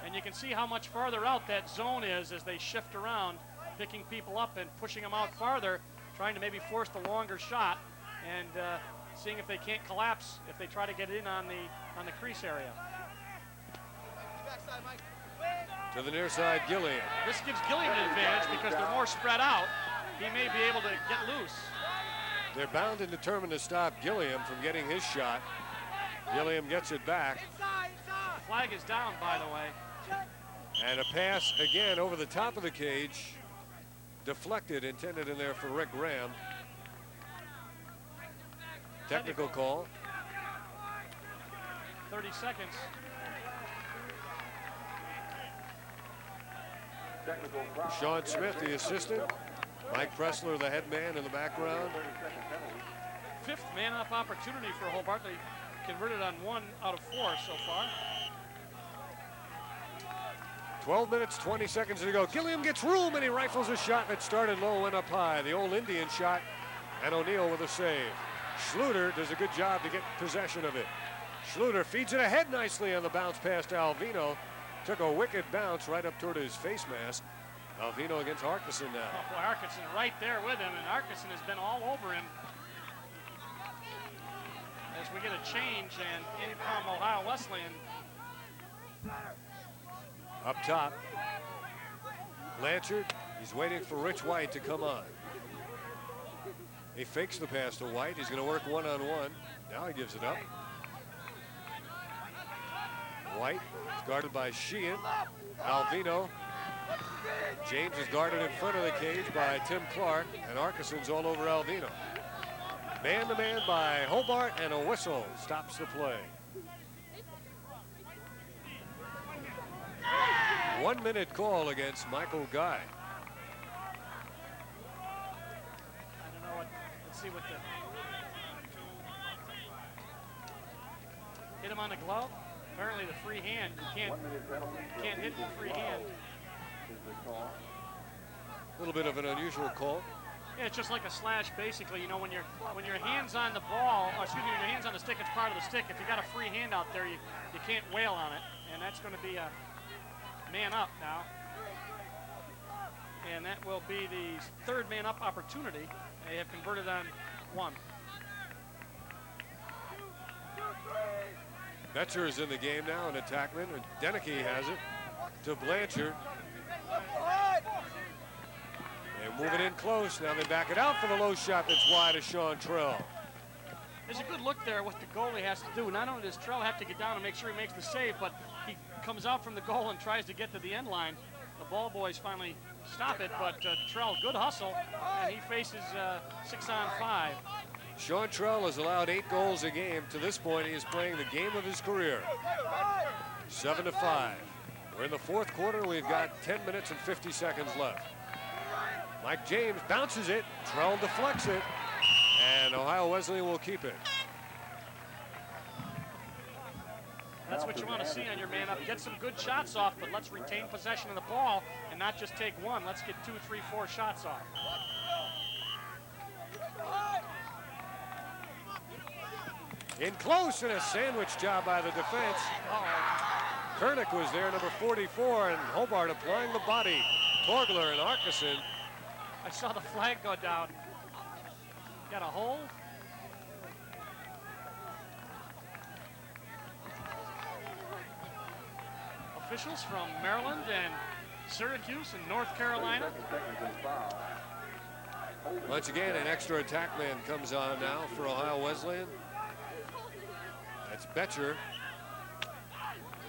And you can see how much farther out that zone is as they shift around, picking people up and pushing them out farther, trying to maybe force the longer shot and seeing if they can't collapse if they try to get in on the crease area. To the near side, Gilliam. This gives Gilliam an advantage because they're more spread out. He may be able to get loose. They're bound and determined to stop Gilliam from getting his shot. Gilliam gets it back. The flag is down, by the way. And a pass again over the top of the cage. Deflected, intended in there for Rick Graham. Technical call. 30 seconds. Sean Smith, the assistant. Mike Pressler, the head man in the background. Fifth man-up opportunity for Hobart. They converted on 1 out of 4 so far. 12 minutes, 20 seconds to go. Gilliam gets room and he rifles a shot that started low, went up high. The old Indian shot, and O'Neill with a save. Schluter does a good job to get possession of it. Schluter feeds it ahead nicely on the bounce past Alvino. Took a wicked bounce right up toward his face mask. Alvino against Arkeson now. Oh, boy, Arkeson right there with him, and Arkeson has been all over him. As we get a change, and in come Ohio Wesleyan. Up top, Blanchard, he's waiting for Rich White to come on. He fakes the pass to White. He's going to work one-on-one. Now he gives it up. White is guarded by Sheehan. Alvino. James is guarded in front of the cage by Tim Clark, and Arkeson's all over Alvino. Man-to-man by Hobart, and a whistle stops the play. 1 minute call against Michael Guy. I don't know what, let's see what the, hit him on the glove. Apparently the free hand, you can't hit the free hand. A little bit of an unusual call. Yeah, it's just like a slash basically. You know, when your hand's on the ball, or excuse me, when your hand's on the stick, it's part of the stick. If you got a free hand out there, you can't wail on it, and that's going to be a man up now. And that will be the third man up opportunity. They have converted on 1. Betcher is in the game now, an attackman, and Deneke has it to Blanchard. They move it in close. Now they back it out for the low shot that's wide of Sean Trell. There's a good look there what the goalie has to do. Not only does Trell have to get down and make sure he makes the save, but he comes out from the goal and tries to get to the end line. The ball boys finally stop it, but Trell, good hustle, and he faces 6-on-5. Sean Trell has allowed 8 goals a game. To this point, he is playing the game of his career. 7-5. We're in the fourth quarter. We've got 10 minutes and 50 seconds left. Mike James bounces it. Trell deflects it. And Ohio Wesleyan will keep it. That's what you want to see on your man up. Get some good shots off, but let's retain possession of the ball and not just take 1. Let's get 2, 3, 4 shots off. In close, and a sandwich job by the defense. Kernick was there, number 44, and Hobart applying the body. Torgler and Arkeson. I saw the flag go down. Got a hold. Officials from Maryland and Syracuse and North Carolina. Once again, an extra attackman comes on now for Ohio Wesleyan. That's Betcher.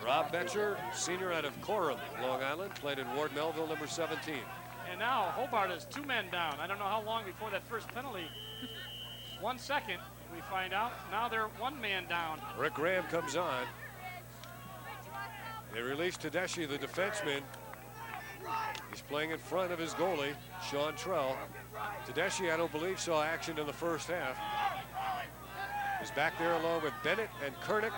Rob Betcher, senior out of Coram, Long Island, played in Ward Melville, number 17. And now Hobart is 2 men down. I don't know how long before that first penalty. 1 second, we find out. Now they're 1 man down. Rick Graham comes on. They release Tedeschi, the defenseman. He's playing in front of his goalie, Sean Trell. Tedeschi, I don't believe, saw action in the first half. He's back there along with Bennett and Kernick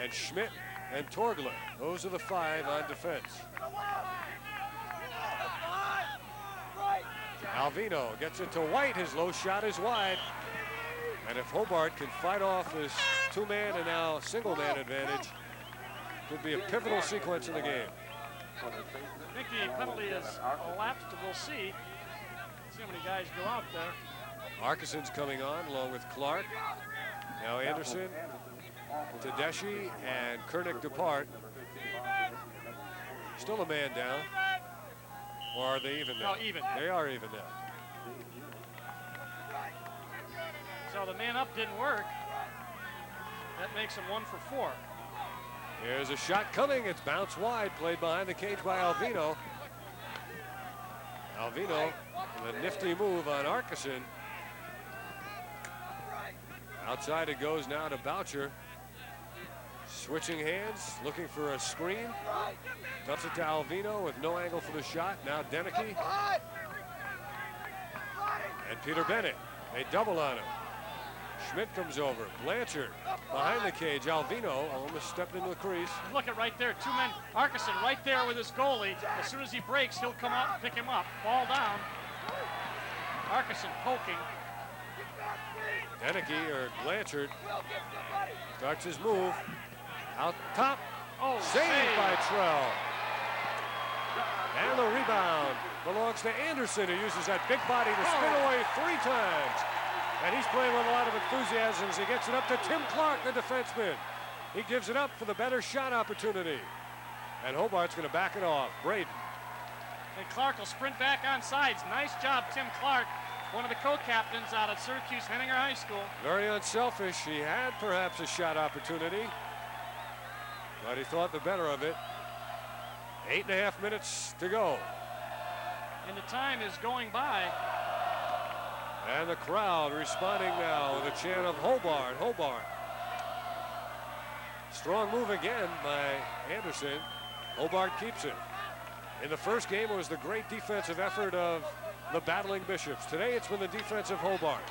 and Schmidt and Torgler. Those are the 5 on defense. Alvino gets it to White. His low shot is wide. And if Hobart can fight off this 2-man and now single-man advantage, Could be a pivotal sequence in the game. I think the penalty is elapsed. We'll see. See how many guys go out there. Arkeson's coming on along with Clark. Now Anderson, Tedeschi, and Kernick depart. Still a man down. Or are they even now? No, even. They are even now. So the man up didn't work. That makes him 1 for 4. Here's a shot coming. It's bounced wide, played behind the cage by Alvino. Alvino with a nifty move on Arkeson. Outside it goes now to Boucher. Switching hands, looking for a screen. Dumps it to Alvino with no angle for the shot. Now Deneke. And Peter Bennett. They double on him. Schmidt comes over. Blanchard behind the cage. Alvino almost stepped into the crease. Look at right there. 2 men. Arkeson right there with his goalie. As soon as he breaks, he'll come out and pick him up. Ball down. Arkeson poking. Deneke or Blanchard starts his move. Out top. Oh, Saved by Trell. And the rebound belongs to Anderson, who uses that big body to spin away 3 times. And he's playing with a lot of enthusiasm as he gets it up to Tim Clark, the defenseman. He gives it up for the better shot opportunity. And Hobart's going to back it off. Braden. And Clark will sprint back on sides. Nice job, Tim Clark, one of the co-captains out at Syracuse Henninger High School. Very unselfish. He had perhaps a shot opportunity, but he thought the better of it. 8.5 minutes to go. And the time is going by. And the crowd responding now with a chant of Hobart, Hobart. Strong move again by Anderson. Hobart keeps it. In the first game, it was the great defensive effort of the battling Bishops. Today, it's been the defense of Hobart.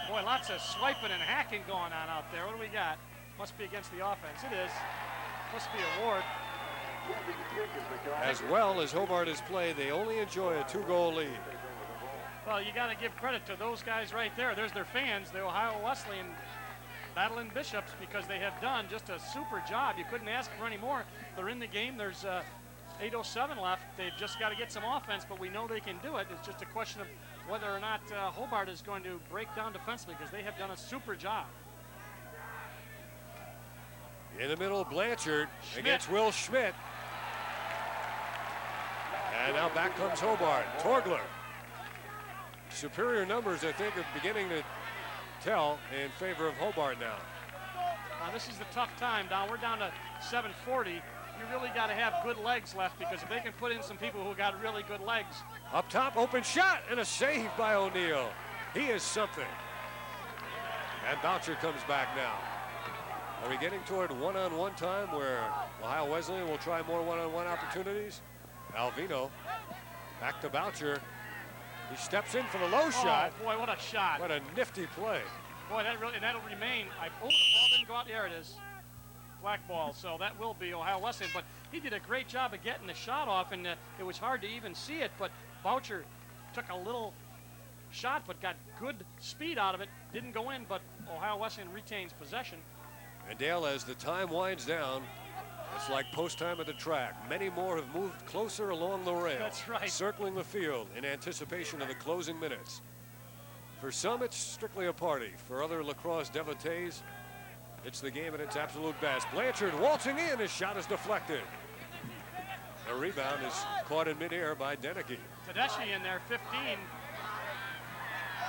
Boy, lots of swiping and hacking going on out there. What do we got? Must be against the offense. It is. Must be a Ward. As well as Hobart has played, they only enjoy a 2-goal lead. Well, you got to give credit to those guys right there. There's their fans, the Ohio Wesleyan battling Bishops, because they have done just a super job. You couldn't ask for any more. They're in the game. There's 8:07 left. They've just got to get some offense, but we know they can do it. It's just a question of whether or not Hobart is going to break down defensively, because they have done a super job. In the middle, Blanchard Schmidt against Will Schmidt. And now back comes Hobart. Torgler. Superior numbers, I think, are beginning to tell in favor of Hobart now. This is the tough time, Don. We're down to 7:40. You really got to have good legs left, because if they can put in some people who got really good legs. Up top, open shot, and a save by O'Neill. He is something. And Boucher comes back now. Are we getting toward one-on-one time where Ohio Wesleyan will try more one-on-one opportunities? Alvino back to Boucher. He steps in for the low shot. Oh, boy, what a shot. What a nifty play. Boy, that'll remain. The ball didn't go out. There it is. Black ball. So that will be Ohio Wesleyan. But he did a great job of getting the shot off, and it was hard to even see it. But Boucher took a little shot, but got good speed out of it. Didn't go in, but Ohio Wesleyan retains possession. And Dale, as the time winds down, it's like post time at the track. Many more have moved closer along the rail. That's right. Circling the field in anticipation of the closing minutes. For some, it's strictly a party. For other lacrosse devotees, it's the game at its absolute best. Blanchard waltzing in. His shot is deflected. The rebound is caught in midair by Deneke. Tedeschi in there, 15.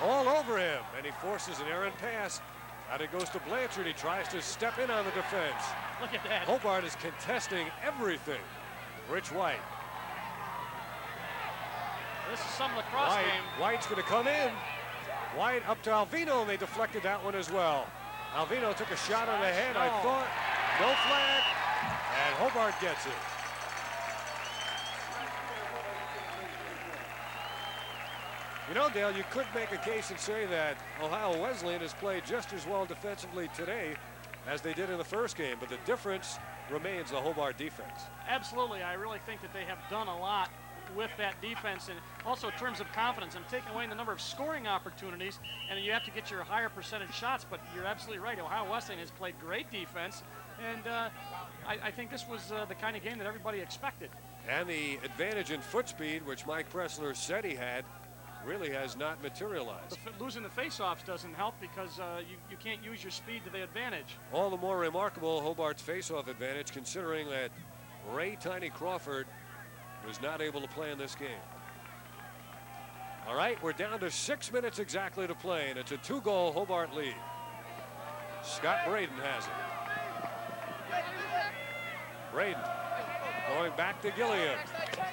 All over him, and he forces an errant pass. Out it goes to Blanchard. He tries to step in on the defense. Look at that. Hobart is contesting everything. Rich White. This is some lacrosse game. White's going to come in. White up to Alvino, and they deflected that one as well. Alvino took a shot on the head, I thought. No flag, and Hobart gets it. You know, Dale, you could make a case and say that Ohio Wesleyan has played just as well defensively today as they did in the first game, but the difference remains the Hobart defense. Absolutely. I really think that they have done a lot with that defense, and also in terms of confidence. I'm taking away the number of scoring opportunities, and you have to get your higher percentage shots, but you're absolutely right. Ohio Wesleyan has played great defense, and I think this was the kind of game that everybody expected. And the advantage in foot speed, which Mike Pressler said he had, really has not materialized. Losing the faceoffs doesn't help because you can't use your speed to the advantage. All the more remarkable Hobart's faceoff advantage, considering that Ray Tiny Crawford was not able to play in this game. All right, we're down to 6 minutes exactly to play, and it's a 2-goal Hobart lead. Scott Braden has it. Braden going back to Gilliam.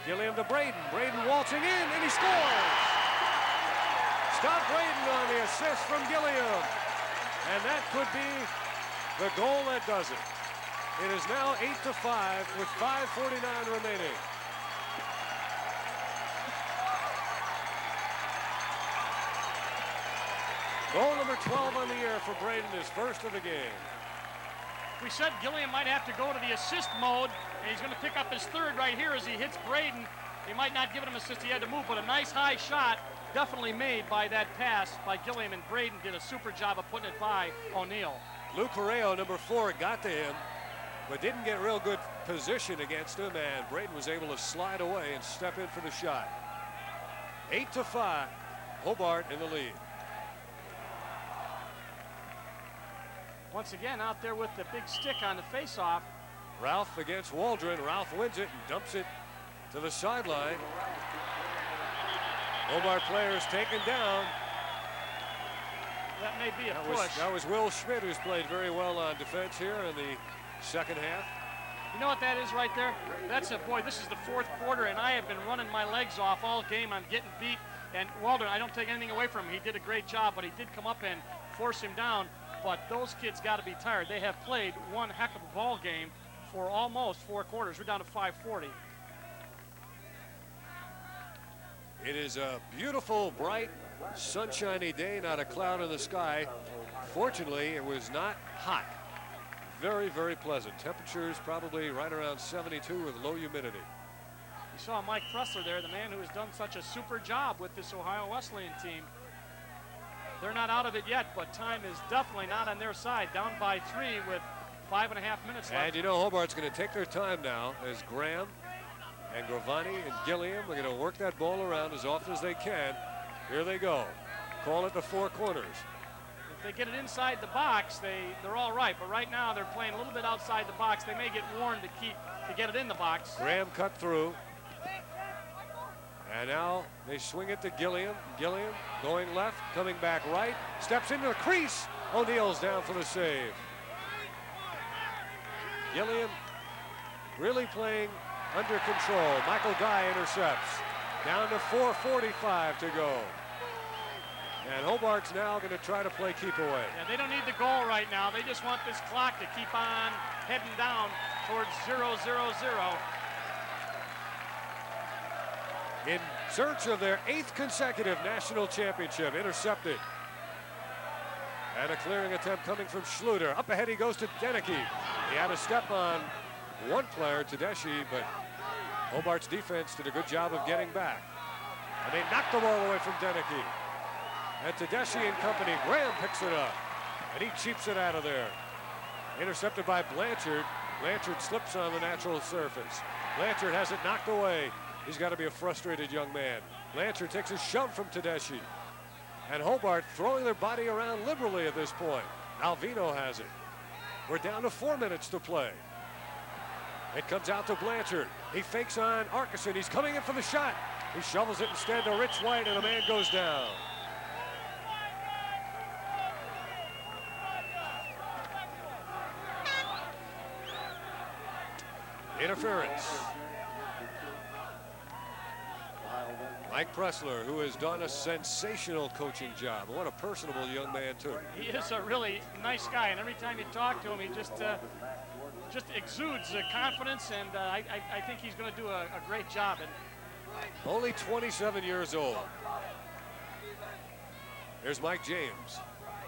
Gilliam to Braden. Braden waltzing in, and he scores! Scott Braden on the assist from Gilliam. And that could be the goal that does it. It is now 8-5 with 5:49 remaining. Goal number 12 on the year for Braden, his first of the game. We said Gilliam might have to go to the assist mode, and he's going to pick up his third right here as he hits Braden. He might not give him an assist, he had to move, but a nice high shot definitely made by that pass by Gilliam, and Braden did a super job of putting it by O'Neill. Lou Correo, number 4, got to him, but didn't get real good position against him, and Braden was able to slide away and step in for the shot. 8-5, Hobart in the lead. Once again, out there with the big stick on the faceoff. Ralph against Waldron. Ralph wins it and dumps it to the sideline. Hobart players taken down. That may be a push. That was Will Schmidt, who's played very well on defense here in the second half. You know what that is right there? That's a, boy, this is the fourth quarter, and I have been running my legs off all game. I'm getting beat. And Waldron, I don't take anything away from him. He did a great job, but he did come up and force him down. But those kids got to be tired. They have played one heck of a ball game for almost 4 quarters. We're down to 5:40. It is a beautiful, bright, sunshiny day, not a cloud in the sky. Fortunately, it was not hot. Very, very pleasant. Temperatures probably right around 72 with low humidity. You saw Mike Pressler there, the man who has done such a super job with this Ohio Wesleyan team. They're not out of it yet, but time is definitely not on their side. Down by 3 with 5.5 minutes left. And you know Hobart's going to take their time now as Graham and Gravani and Gilliam are going to work that ball around as often as they can. Here they go. Call it the 4 corners. If they get it inside the box, they're all right. But right now they're playing a little bit outside the box. They may get warned to get it in the box. Graham cut through. And now they swing it to Gilliam. Gilliam going left, coming back right. Steps into the crease. O'Neill's down for the save. Gilliam really playing under control. Michael Guy intercepts. Down to 4:45 to go. And Hobart's now going to try to play keep away. Yeah, they don't need the goal right now. They just want this clock to keep on heading down towards 0-0-0. In search of their 8th consecutive national championship, intercepted. And a clearing attempt coming from Schluter. Up ahead he goes to Deneke. He had a step on one player, Tedeschi, but Hobart's defense did a good job of getting back. And they knocked the ball away from Deneke. And Tedeschi and company, Graham picks it up. And he cheaps it out of there. Intercepted by Blanchard. Blanchard slips on the natural surface. Blanchard has it knocked away. He's got to be a frustrated young man. Blanchard takes a shove from Tedeschi. And Hobart throwing their body around liberally at this point. Alvino has it. We're down to 4 minutes to play. It comes out to Blanchard. He fakes on Arkeson. He's coming in for the shot. He shovels it instead to Rich White, and a man goes down. Interference. Mike Pressler, who has done a sensational coaching job. What a personable young man, too. He is a really nice guy, and every time you talk to him, he just exudes confidence, and I think he's going to do a great job. And only 27 years old. Here's Mike James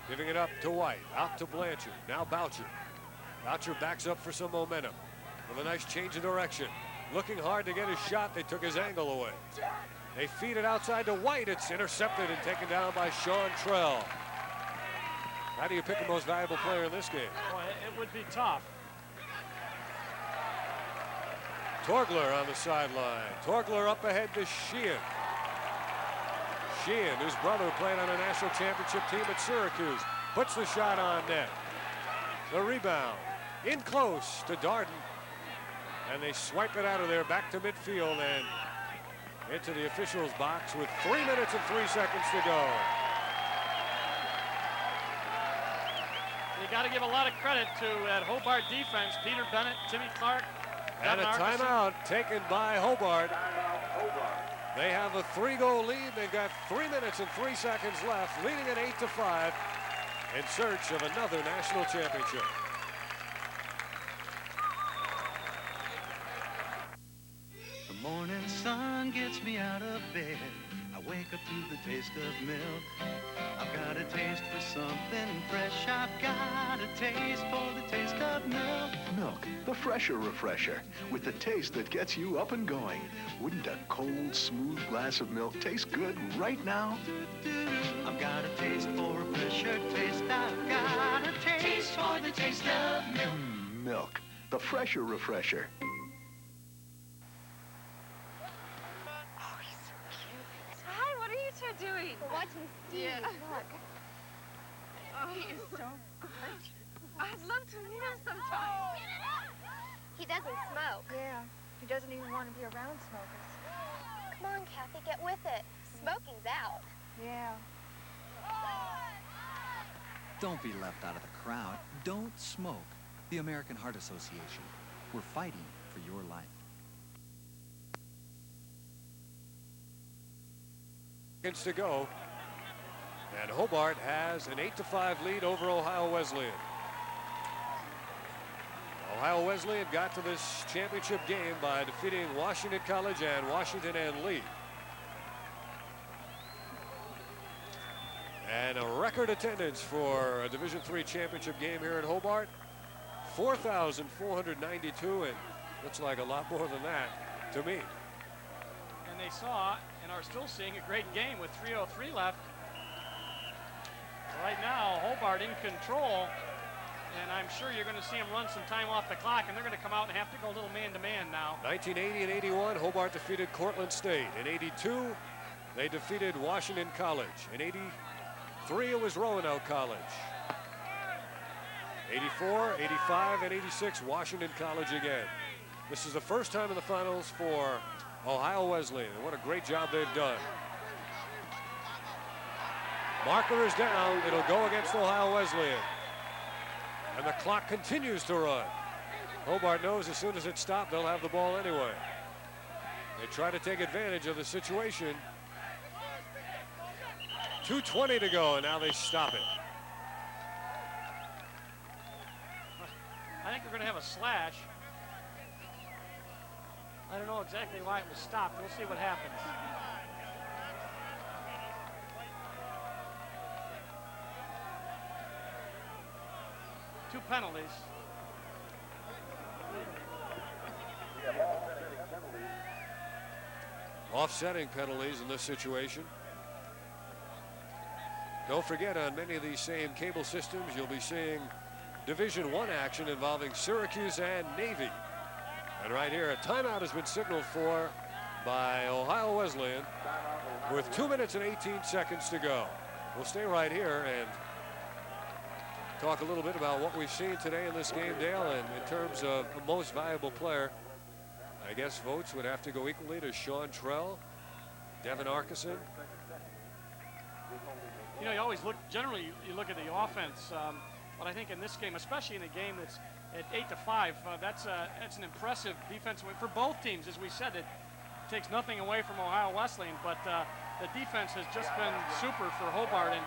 giving it up to White, out to Blanchard. Now Boucher. Boucher backs up for some momentum with a nice change of direction. looking hard to get his shot. They took his angle away. They feed it outside to White. It's intercepted and taken down by Sean Trell. How do you pick the most valuable player in this game? Boy, it would be tough. Torgler on the sideline. Torgler up ahead to Sheehan. Sheehan, whose brother played on a national championship team at Syracuse, puts the shot on net. The rebound in close to Darden. And they swipe it out of there back to midfield and into the officials' box with 3 minutes and 3 seconds to go. You got to give a lot of credit to that Hobart defense. Peter Bennett, Timmy Clark. And a timeout taken by Hobart. They have a 3-goal lead. They've got 3 minutes and 3 seconds left, leading at 8-5 in search of another national championship. The morning sun gets me out of bed. I wake up to the taste of milk. I've got a taste for something fresh. I've got a taste for the taste of milk. Milk, the fresher refresher, with the taste that gets you up and going. Wouldn't a cold, smooth glass of milk taste good right now? I've got a taste for a fresher taste. I've got a taste for the taste of milk. Milk, the fresher refresher. Hi, what are you two doing? We're watching Steve. Yeah. Look. Oh, he is so gorgeous. I'd love to meet him sometime. He doesn't smoke. Yeah, he doesn't even want to be around smokers. Come on, Kathy, get with it. Smoking's out. Yeah. Don't be left out of the crowd. Don't smoke. The American Heart Association. We're fighting for your life. Seconds to go. And Hobart has an 8-5 lead over Ohio Wesleyan. Ohio Wesleyan got to this championship game by defeating Washington College and Washington and Lee. And a record attendance for a Division III championship game here at Hobart. 4,492, and looks like a lot more than that to me. And they saw and are still seeing a great game with 3:03 left. Right now, Hobart in control, and I'm sure you're going to see them run some time off the clock, and they're going to come out and have to go a little man-to-man now. 1980 and 81, Hobart defeated Cortland State. In 82, they defeated Washington College. In 83, it was Roanoke College. 84, 85, and 86, Washington College again. This is the first time in the finals for Ohio Wesleyan, and what a great job they've done. Marker is down. It'll go against Ohio Wesleyan. And the clock continues to run. Hobart knows as soon as it stopped, they'll have the ball anyway. They try to take advantage of the situation. 2:20 to go, and now they stop it. I think we're going to have a slash. I don't know exactly why it was stopped. We'll see what happens. Two penalties. Offsetting penalties in this situation. Don't forget, on many of these same cable systems, you'll be seeing Division I action involving Syracuse and Navy. And right here, a timeout has been signaled for by Ohio Wesleyan with 2 minutes and 18 seconds to go. We'll stay right here and talk a little bit about what we've seen today in this game, Dale, and in terms of the most valuable player. I guess votes would have to go equally to Sean Trell, Devin Arkeson. You know, you always look, generally you look at the offense, but I think in this game, especially in a game that's at 8-5, that's an impressive defense for both teams. As we said, it takes nothing away from Ohio Wesleyan, but the defense has just been super for Hobart. And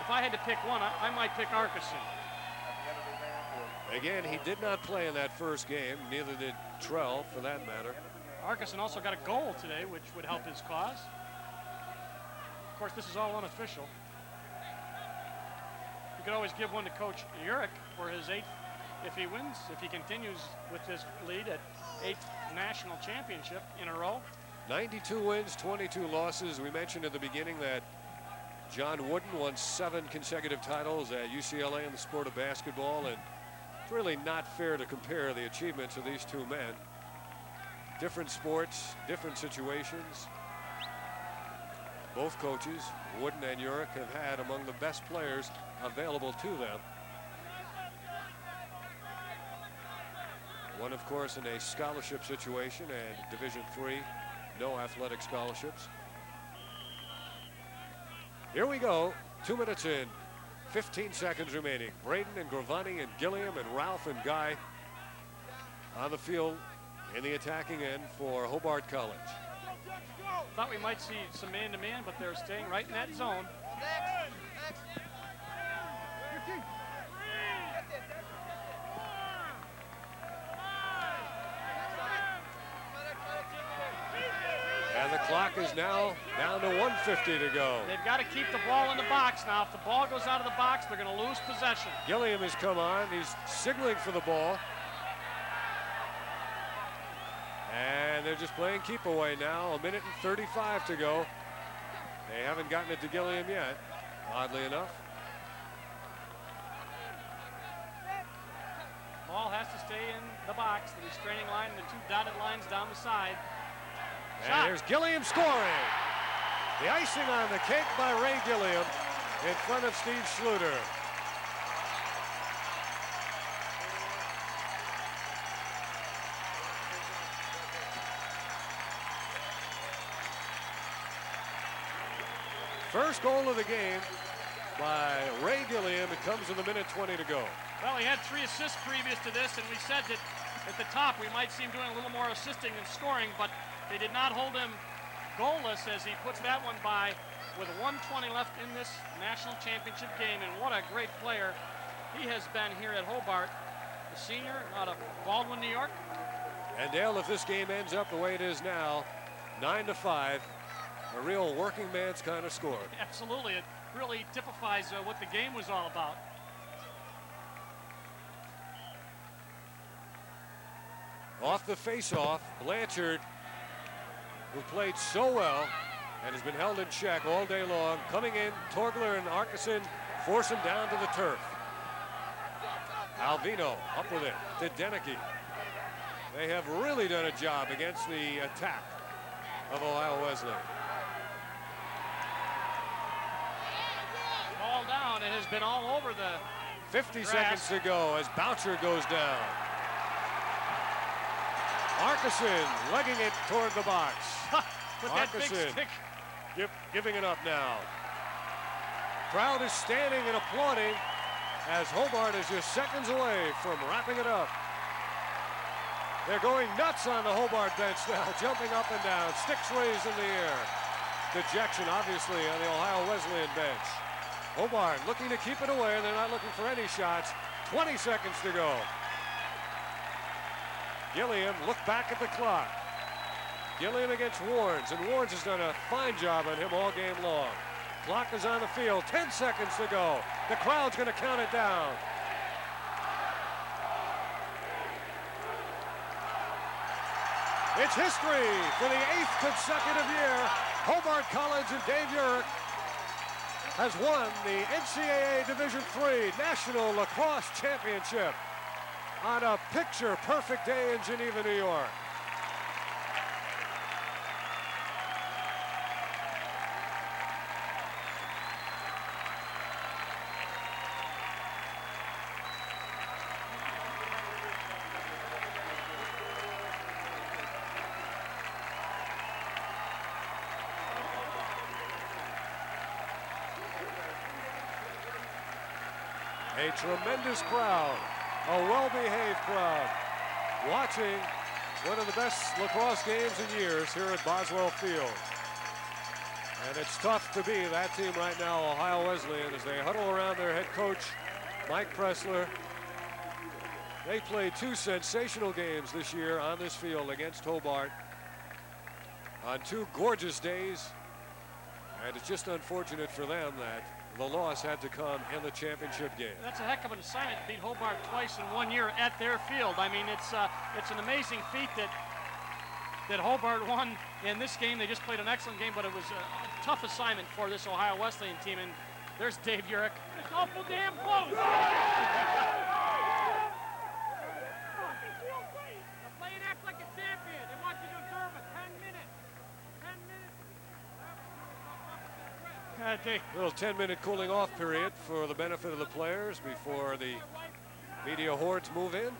if I had to pick one, I might pick Arkeson. Again, he did not play in that first game. Neither did Trell, for that matter. Arkeson also got a goal today, which would help his cause. Of course, this is all unofficial. You could always give one to Coach Urich for his 8th if he wins, if he continues with this lead at 8th national championship in a row. 92 wins, 22 losses. We mentioned at the beginning that John Wooden won 7 consecutive titles at UCLA in the sport of basketball, and it's really not fair to compare the achievements of these two men. Different sports, different situations. Both coaches, Wooden and Urick, have had among the best players available to them. One, of course, in a scholarship situation, and Division III, no athletic scholarships. Here we go, 2 minutes in, 15 seconds remaining. Braden and Gravani and Gilliam and Ralph and Guy on the field in the attacking end for Hobart College. Thought we might see some man-to-man, but they're staying right in that zone. And the clock is now down to 1:50 to go. They've got to keep the ball in the box now. If the ball goes out of the box, they're going to lose possession. Gilliam has come on. He's signaling for the ball. And they're just playing keep away now. 1:35 to go. They haven't gotten it to Gilliam yet, oddly enough. Ball has to stay in the box, the restraining line, and the 2 dotted lines down the side. And there's Gilliam scoring. The icing on the cake by Ray Gilliam in front of Steve Schluter. First goal of the game by Ray Gilliam. It comes with 1:20 to go. Well, he had 3 assists previous to this, and we said that at the top we might see him doing a little more assisting than scoring, but they did not hold him goalless as he puts that one by with 1:20 left in this national championship game. And what a great player he has been here at Hobart. The senior out of Baldwin, New York. And Dale, if this game ends up the way it is now, 9-5, a real working man's kind of score. Absolutely. It really typifies what the game was all about. Off the face-off, Blanchard, who played so well and has been held in check all day long, coming in. Torgler and Arkeson force him down to the turf. Alvino up with it to Deneke. They have really done a job against the attack of Ohio Wesleyan. Ball down. It has been all over the 50 grass. seconds to go as Boucher goes down. Arkeson legging it toward the box. With that big Arkeson stick. giving it up now. Crowd is standing and applauding as Hobart is just seconds away from wrapping it up. They're going nuts on the Hobart bench now, jumping up and down, sticks raised in the air. Dejection, obviously, on the Ohio Wesleyan bench. Hobart looking to keep it away. They're not looking for any shots. 20 seconds to go. Gilliam looked back at the clock. Gilliam against Warnes, and Warnes has done a fine job on him all game long. Clock is on the field. 10 seconds to go. The crowd's going to count it down. It's history for the 8th consecutive year. Hobart College and Dave Urick has won the NCAA Division III National Lacrosse Championship on a picture-perfect day in Geneva, New York. A tremendous crowd, a well-behaved crowd, watching one of the best lacrosse games in years here at Boswell Field. And it's tough to be that team right now, Ohio Wesleyan, as they huddle around their head coach, Mike Pressler. They played 2 sensational games this year on this field against Hobart on 2 gorgeous days. And it's just unfortunate for them that the loss had to come in the championship game. That's a heck of an assignment to beat Hobart twice in 1 year at their field. I mean, it's an amazing feat that Hobart won in this game. They just played an excellent game, but it was a tough assignment for this Ohio Wesleyan team. And there's Dave Urich. It's awful damn close. Play and act like a champion. They want you to observe it. 10 minutes. 10 minutes. Little 10-minute cooling off period for the benefit of the players before the media hordes move in.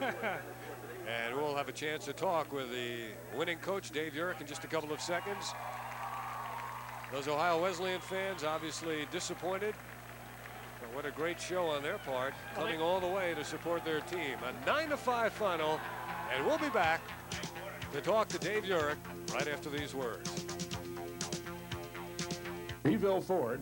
And we'll have a chance to talk with the winning coach, Dave Urich, in just a couple of seconds. Those Ohio Wesleyan fans obviously disappointed. But what a great show on their part, coming all the way to support their team. A 9-5 final, and we'll be back to talk to Dave Urich right after these words. Reville Ford